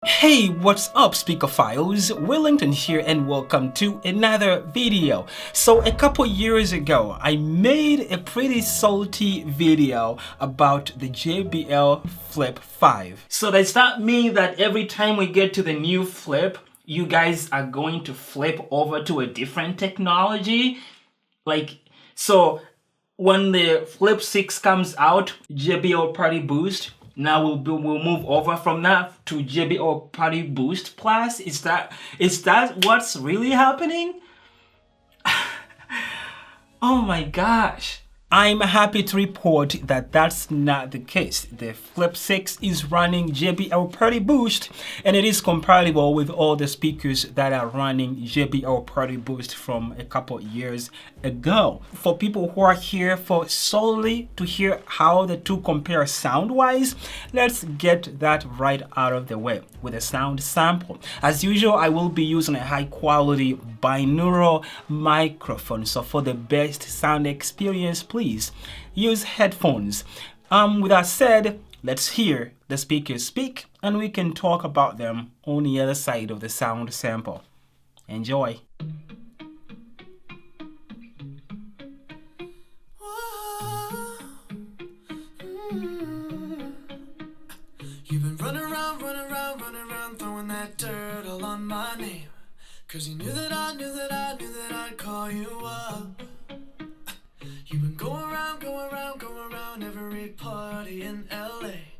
Hey, what's up, Speakerphiles? Willington here and welcome to another video. So a couple years ago, I made a pretty salty video about the JBL Flip 5. So does that mean that every time we get to the new Flip, you guys are going to flip over to a different technology? So when the Flip 6 comes out, JBL Party Boost, now we'll move over from that to JBL Party Boost Plus. Is that what's really happening? Oh my gosh. I'm happy to report that that's not the case. The Flip 6 is running JBL Party Boost, and it is compatible with all the speakers that are running JBL Party Boost from a couple years ago. For people who are here for solely to hear how the two compare sound-wise, let's get that right out of the way with a sound sample. As usual, I will be using a high-quality binaural microphone, so for the best sound experience, please use headphones. With that said, let's hear the speakers speak and we can talk about them on the other side of the sound sample. Enjoy. You've been running around, throwing that dirt all on my name. 'Cause you knew that I'd call you up. You've been going around every party in LA.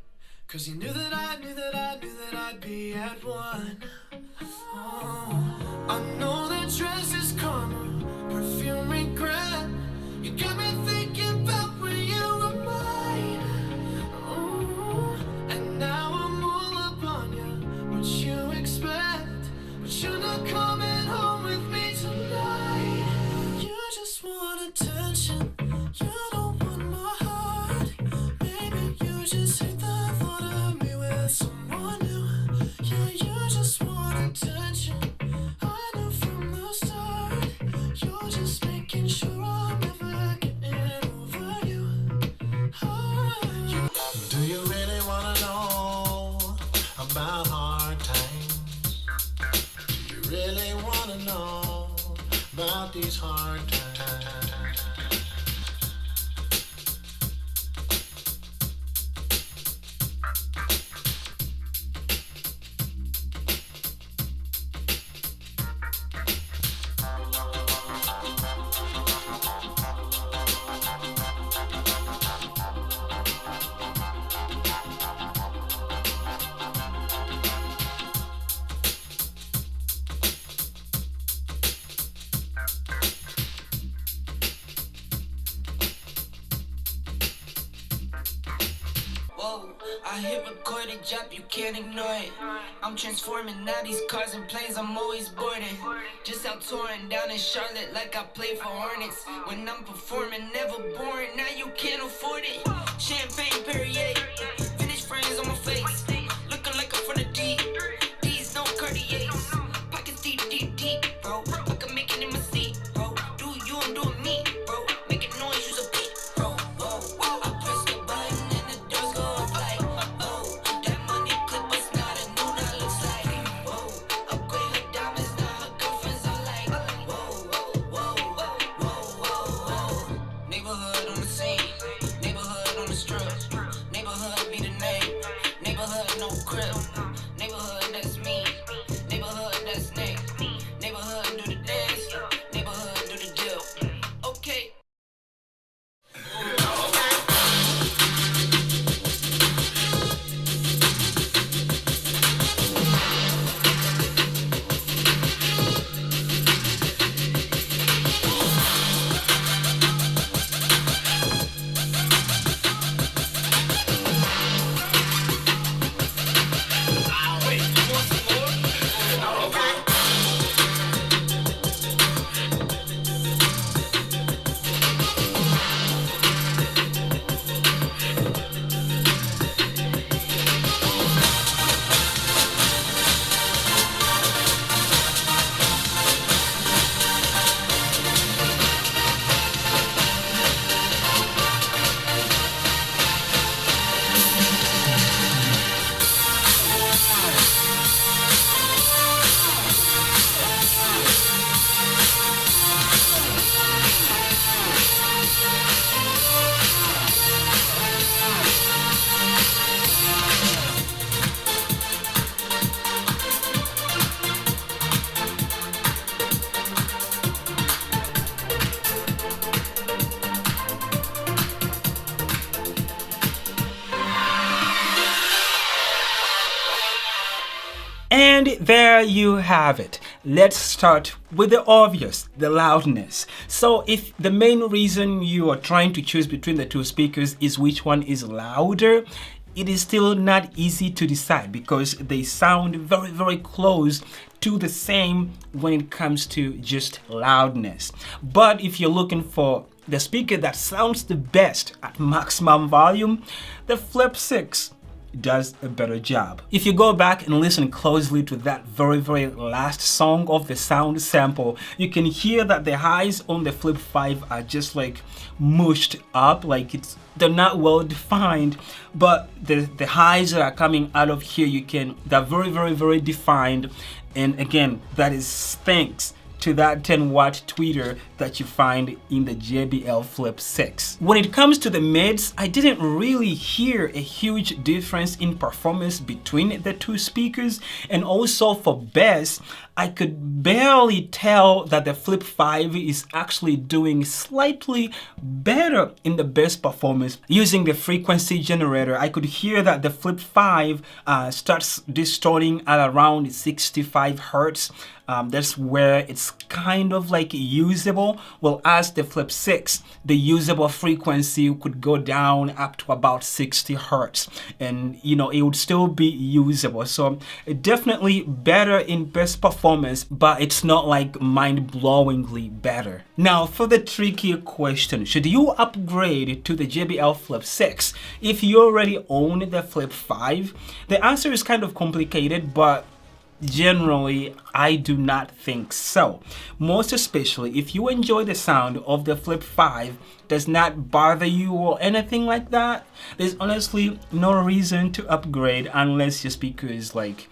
'Cause you knew that I'd be at one. Oh, I know that dress is karma, perfume regret. You got me thinking about when you were mine. Oh, and now I'm all up on you. What you expect? But you're not coming home with me tonight. You just want attention. You don't want my heart. Maybe you just hate the thought of me with someone new. Yeah, you just want attention. I knew from the start. You're just making sure I'm never getting over you. Do you really wanna know about hard times? Do you really wanna know about these hard times? Whoa, I hit record a drop, you can't ignore it. I'm transforming now these cars and planes, I'm always boarding. Just out touring down in Charlotte like I play for Hornets. When I'm performing, never boring, now you can't afford it. Champagne Perrier, finished frames on my face. Looking like I'm from the deep, these no Cartiers. Pockets deep, bro. I can make it in my seat, bro. Do you, I'm doing me, bro. Making noise, use a beat, bro. Whoa, I press the button and the doors go off like, oh, that money clip was not a new, that looks like, whoa, upgrade her diamonds, now her girlfriends are like, whoa. Neighborhood on the scene, neighborhood on the strip, neighborhood be the name, neighborhood And there you have it. Let's start with the obvious, the loudness. So if the main reason you are trying to choose between the two speakers is which one is louder, it is still not easy to decide because they sound very, very close to the same when it comes to just loudness. But if you're looking for the speaker that sounds the best at maximum volume, the Flip 6 does a better job. If you go back and listen closely to that very, very last song of the sound sample, you can hear that the highs on the Flip 5 are just like mushed up, like they're not well defined, but the highs that are coming out of here, they're very, very, very defined. And again, that is thanks to that 10-watt tweeter that you find in the JBL Flip 6. When it comes to the mids, I didn't really hear a huge difference in performance between the two speakers, and also for bass, I could barely tell that the Flip 5 is actually doing slightly better in the bass performance. Using the frequency generator, I could hear that the Flip 5 starts distorting at around 65 hertz. That's where it's kind of like usable. Well, as the Flip 6, the usable frequency could go down up to about 60 hertz, and it would still be usable. So definitely better in bass performance, but it's not like mind-blowingly better. Now for the tricky question, should you upgrade to the JBL Flip 6 if you already own the Flip 5? The answer is kind of complicated, but generally, I do not think so. Most especially if you enjoy the sound of the Flip 5, does not bother you or anything like that, there's honestly no reason to upgrade unless your speaker is like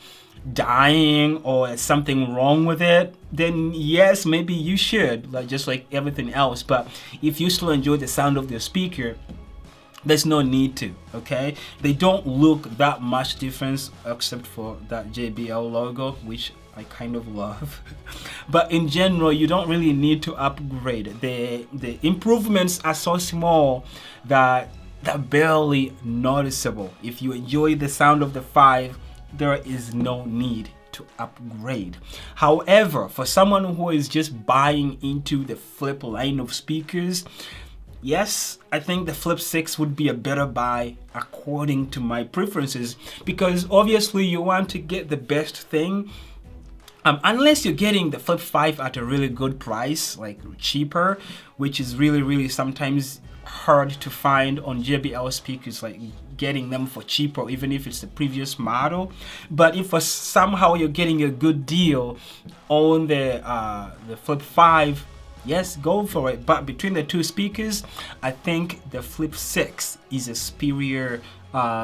dying or something wrong with it. Then yes, maybe you should, just like everything else. But if you still enjoy the sound of the speaker, there's no need to, okay? They don't look that much difference except for that JBL logo, which I kind of love. But in general, you don't really need to upgrade. The improvements are so small that they're barely noticeable. If you enjoy the sound of the 5, there is no need to upgrade. However, for someone who is just buying into the Flip line of speakers, yes, I think the Flip 6 would be a better buy according to my preferences, because obviously you want to get the best thing. Unless you're getting the Flip 5 at a really good price, like cheaper, which is really, really sometimes hard to find on JBL speakers, like getting them for cheaper, even if it's the previous model. But if somehow you're getting a good deal on the Flip 5, yes, go for it. But between the two speakers, I think the Flip 6 is a superior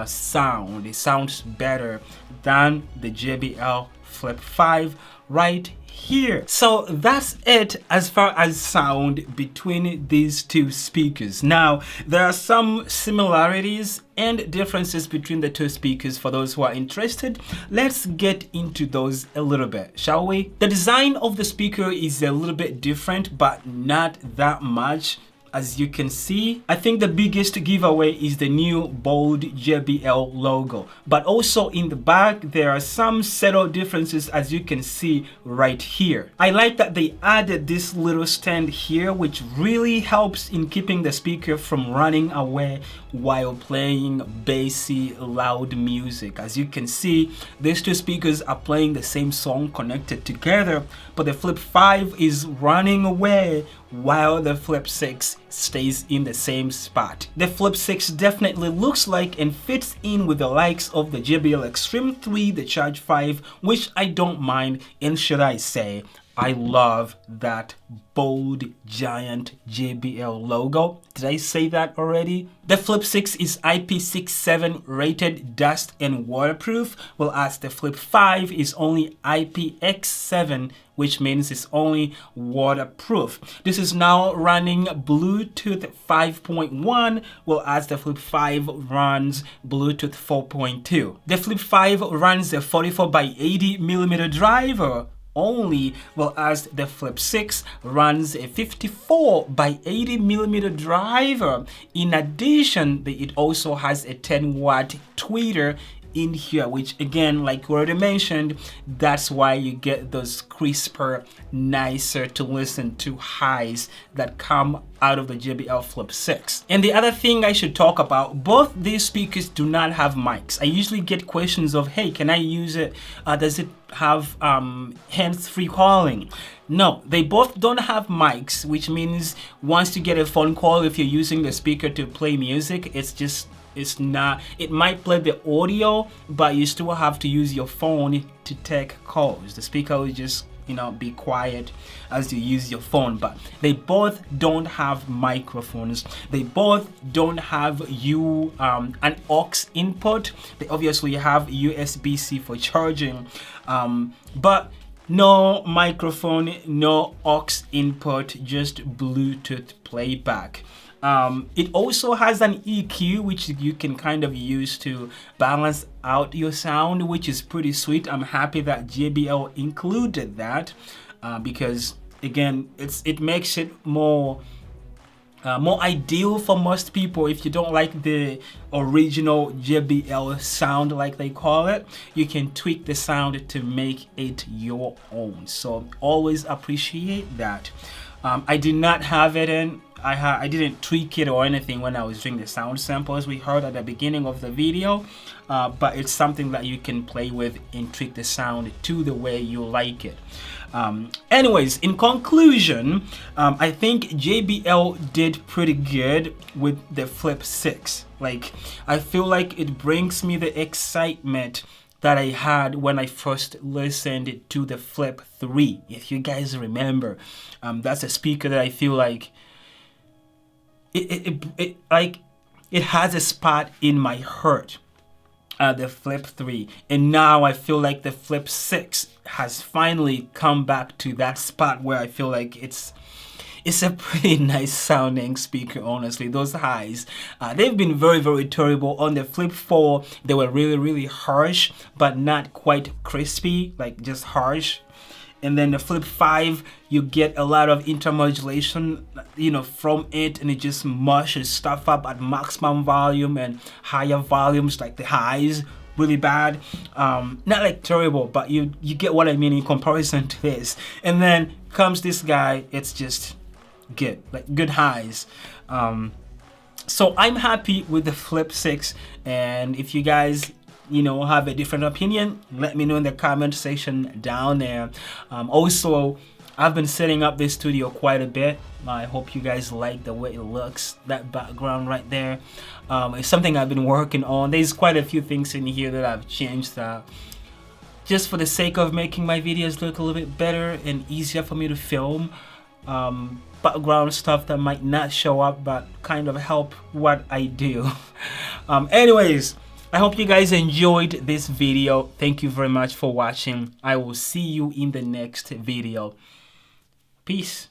sound. It sounds better than the JBL Flip 5 right here. So that's it as far as sound between these two speakers. Now, there are some similarities and differences between the two speakers for those who are interested. Let's get into those a little bit, shall we? The design of the speaker is a little bit different, but not that much. As you can see, I think the biggest giveaway is the new bold JBL logo. But also in the back, there are some subtle differences, as you can see right here. I like that they added this little stand here, which really helps in keeping the speaker from running away while playing bassy, loud music. As you can see, these two speakers are playing the same song connected together, but the Flip 5 is running away while the Flip 6 stays in the same spot. The Flip 6 definitely looks like and fits in with the likes of the JBL Extreme 3, the Charge 5, which I don't mind, and should I say, I love that bold giant JBL logo. Did I say that already? The Flip 6 is IP67 rated dust and waterproof, while as the Flip 5 is only IPX7, which means it's only waterproof. This is now running Bluetooth 5.1, while as the Flip 5 runs Bluetooth 4.2. The Flip 5 runs a 44x80mm driver only, while as the Flip 6 runs a 54x80mm driver. In addition, it also has a 10-watt tweeter in here, which again, like we already mentioned, that's why you get those crisper, nicer to listen to highs that come out of the JBL Flip 6. And the other thing I should talk about, both these speakers do not have mics. I usually get questions of, hey, can I use it? Does it have hands-free calling? No, they both don't have mics, which means once you get a phone call, if you're using the speaker to play music, it might play the audio, but you still have to use your phone to take calls. The speaker will just, be quiet as you use your phone. But they both don't have microphones. They both don't have an aux input. They obviously have USB-C for charging, but no microphone, no aux input, just Bluetooth playback. It also has an EQ, which you can kind of use to balance out your sound, which is pretty sweet. I'm happy that JBL included that because, again, it makes it more ideal for most people. If you don't like the original JBL sound, like they call it, you can tweak the sound to make it your own. So always appreciate that. I did not have it in. I didn't tweak it or anything when I was doing the sound samples we heard at the beginning of the video, but it's something that you can play with and tweak the sound to the way you like it. Anyways, in conclusion, I think JBL did pretty good with the Flip 6. Like, I feel like it brings me the excitement that I had when I first listened to the Flip 3. If you guys remember, that's a speaker that I feel like it has a spot in my heart, the Flip 3, and now I feel like the Flip 6 has finally come back to that spot where I feel like it's a pretty nice sounding speaker. Honestly, those highs, they've been very, very terrible. On the Flip 4, they were really, really harsh, but not quite crispy, like just harsh. And then the Flip 5, you get a lot of intermodulation, from it, and it just mushes stuff up at maximum volume and higher volumes, like the highs, really bad. Not like terrible, but you get what I mean in comparison to this. And then comes this guy, it's just good, like good highs. So I'm happy with the Flip 6, and if you guys have a different opinion, let me know in the comment section down there. Also, I've been setting up this studio quite a bit. I hope you guys like the way it looks, that background right there. It's something I've been working on. There's quite a few things in here that I've changed just for the sake of making my videos look a little bit better and easier for me to film. Background stuff that might not show up but kind of help what I do. Anyways, I hope you guys enjoyed this video. Thank you very much for watching. I will see you in the next video. Peace.